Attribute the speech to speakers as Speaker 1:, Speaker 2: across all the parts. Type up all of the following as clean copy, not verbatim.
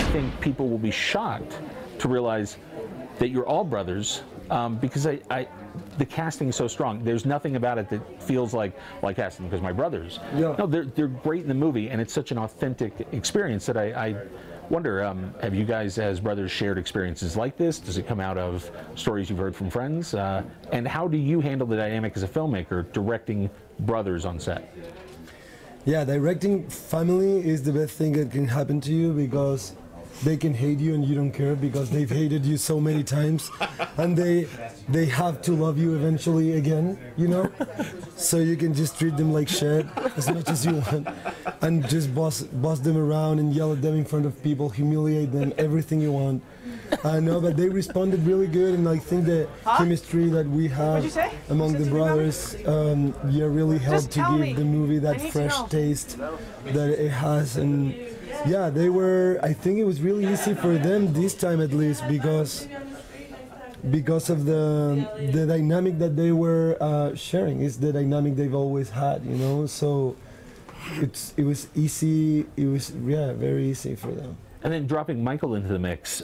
Speaker 1: think people will be shocked to realize that you're all brothers, because the casting is so strong. There's nothing about it that feels like, well, I cast them because my brothers.
Speaker 2: Yeah.
Speaker 1: No, they're great in the movie, and it's such an authentic experience that I wonder, have you guys as brothers shared experiences like this? Does it come out of stories you've heard from friends? And how do you handle the dynamic as a filmmaker, directing brothers on set?
Speaker 2: Yeah, directing family is the best thing that can happen to you, because they can hate you and you don't care because they've hated you so many times, and they have to love you eventually again, you know? So you can just treat them like shit as much as you want, and just boss them around and yell at them in front of people, humiliate them, everything you want. I know, but they responded really good, and I think the chemistry that we have among the brothers really helped to give the movie that fresh taste that it has. And yeah, they were, I think it was really easy for them this time at least, because of the dynamic that they were sharing. It's the dynamic they've always had, you know, so it was easy, it was, yeah, very easy for them.
Speaker 1: And then dropping Michael into the mix,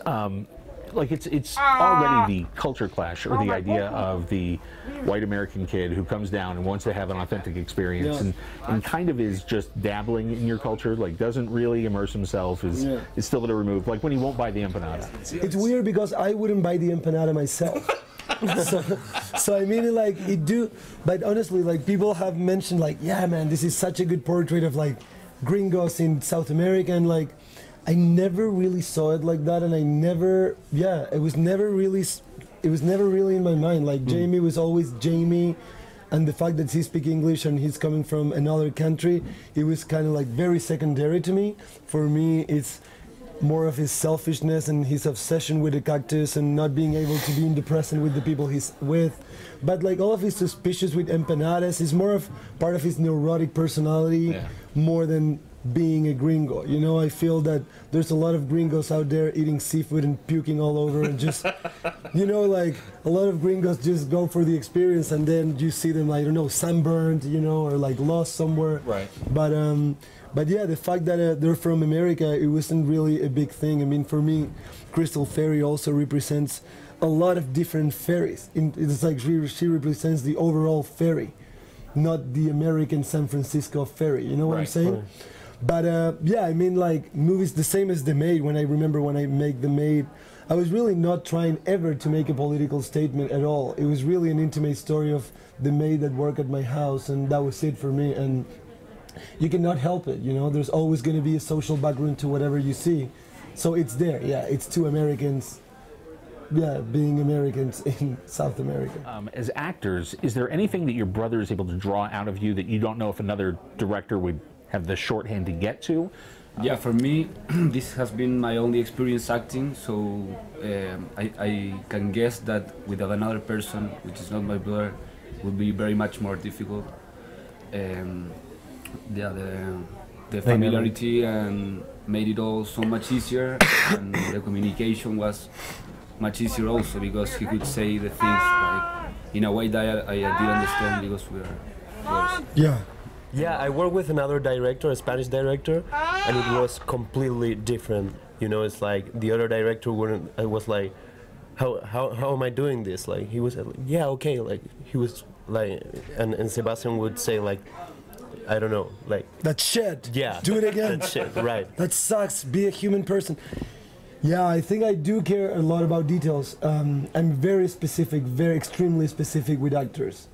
Speaker 1: like it's already the culture clash, or the idea of the white American kid who comes down and wants to have an authentic experience, and kind of is just dabbling in your culture, like doesn't really immerse himself, is still a little removed, like when he won't buy the empanada.
Speaker 2: It's weird because I wouldn't buy the empanada myself. so I mean, like, it do, but honestly, like, people have mentioned, like, yeah, man, this is such a good portrait of like gringos in South America, and like, I never really saw it like that, and I never, yeah, it was never really in my mind. Like, Jamie was always Jamie, and the fact that he speaks English and he's coming from another country, it was kind of like very secondary to me. For me, it's more of his selfishness and his obsession with the cactus and not being able to be in the present with the people he's with. But like all of his suspicious with empanadas is more of part of his neurotic personality, more than being a gringo. You know, I feel that there's a lot of gringos out there eating seafood and puking all over, and just, you know, like a lot of gringos just go for the experience, and then you see them, I don't know, sunburned, you know, or like lost somewhere.
Speaker 1: Right.
Speaker 2: But yeah, the fact that they're from America, it wasn't really a big thing. I mean, for me, Crystal Fairy also represents a lot of different fairies. It's like she represents the overall fairy, not the American San Francisco fairy. You know what I'm saying? Right. But yeah, I mean, like, movies the same as The Maid. When I make The Maid, I was really not trying ever to make a political statement at all. It was really an intimate story of the maid that worked at my house, and that was it for me. And you cannot help it, you know. There's always going to be a social background to whatever you see, so it's there. Yeah, it's two Americans. Yeah, being Americans in South America.
Speaker 1: As actors, is there anything that your brother is able to draw out of you that you don't know if another director would have the shorthand to get to?
Speaker 3: Yeah, for me, this has been my only experience acting, so I can guess that without another person, which is not my brother, would be very much more difficult. Yeah, the familiarity and made it all so much easier, and the communication was much easier also, because he could say the things like in a way that I did understand, because we are close.
Speaker 2: Yeah.
Speaker 4: Yeah, I worked with another director, a Spanish director, and it was completely different. You know, it's like the other director wouldn't. I was like, how am I doing this? Like, he was like, yeah, okay. Like, he was like, and Sebastian would say like, I don't know, like,
Speaker 2: that shit.
Speaker 4: Yeah.
Speaker 2: Do it again.
Speaker 4: That shit. Right.
Speaker 2: That sucks. Be a human person. Yeah, I think I do care a lot about details. I'm very specific, very extremely specific with actors.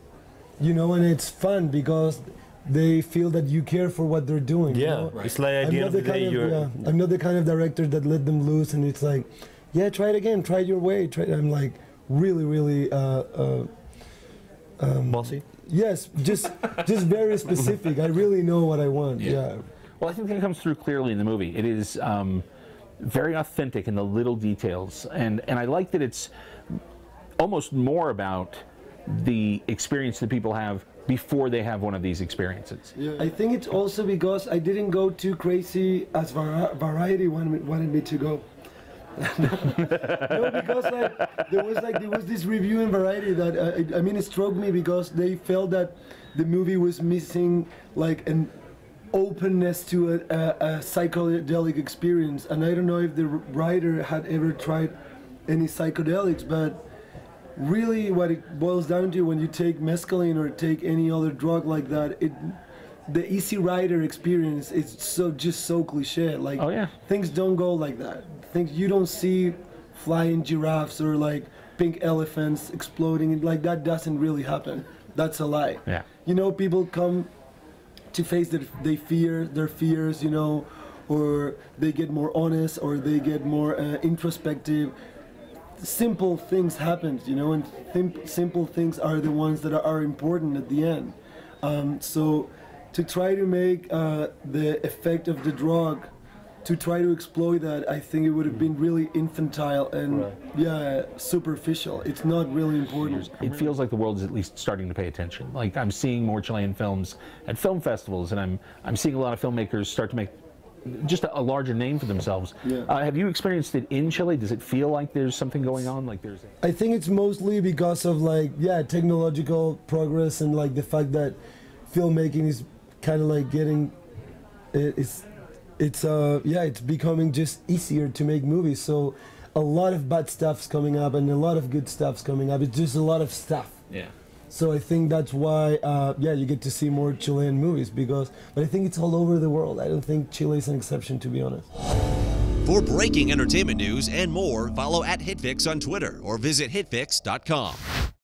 Speaker 2: You know, and it's fun because they feel that you care for what they're doing.
Speaker 4: Yeah,
Speaker 2: you know?
Speaker 4: it's like at the end of the day,
Speaker 2: I'm not the kind of director that let them loose and it's like, yeah, try it again, try it your way. I'm like really
Speaker 4: bossy.
Speaker 2: Yes, just very specific. I really know what I want. Yeah.
Speaker 1: Well, I think that comes through clearly in the movie. It is very authentic in the little details, and I like that it's almost more about the experience that people have before they have one of these experiences.
Speaker 2: Yeah. I think it's also because I didn't go too crazy as Variety wanted me to go. No, because there was this review in Variety that I mean, it struck me because they felt that the movie was missing like openness to a psychedelic experience. And I don't know if the writer had ever tried any psychedelics, but really what it boils down to, when you take mescaline or take any other drug like that, the Easy Rider experience is just so cliche. Like,
Speaker 1: oh, yeah.
Speaker 2: Things don't go like that. You don't see flying giraffes or like pink elephants exploding. Like, that doesn't really happen. That's a lie.
Speaker 1: Yeah.
Speaker 2: You know, people come to face their fears, you know, or they get more honest, or they get more introspective. Simple things happen, you know, and simple things are the ones that are important at the end. So to try to make the effect of the drug, to try to exploit that, I think it would have been really infantile and yeah, superficial. It's not really important.
Speaker 1: It feels like the world is at least starting to pay attention. Like, I'm seeing more Chilean films at film festivals, and I'm seeing a lot of filmmakers start to make just a larger name for themselves.
Speaker 2: Yeah.
Speaker 1: Have you experienced it in Chile? Does it feel like there's something going on? Like there's
Speaker 2: I think it's mostly because of, like, yeah, technological progress, and like the fact that filmmaking is kind of like getting it's becoming just easier to make movies. So a lot of bad stuff's coming up and a lot of good stuff's coming up. It's just a lot of stuff.
Speaker 1: yeah.
Speaker 2: So I think that's why, yeah, you get to see more Chilean movies, but I think it's all over the world. I don't think Chile is an exception, to be honest.
Speaker 5: For breaking entertainment news and more, follow @HitFix on Twitter or visit hitfix.com.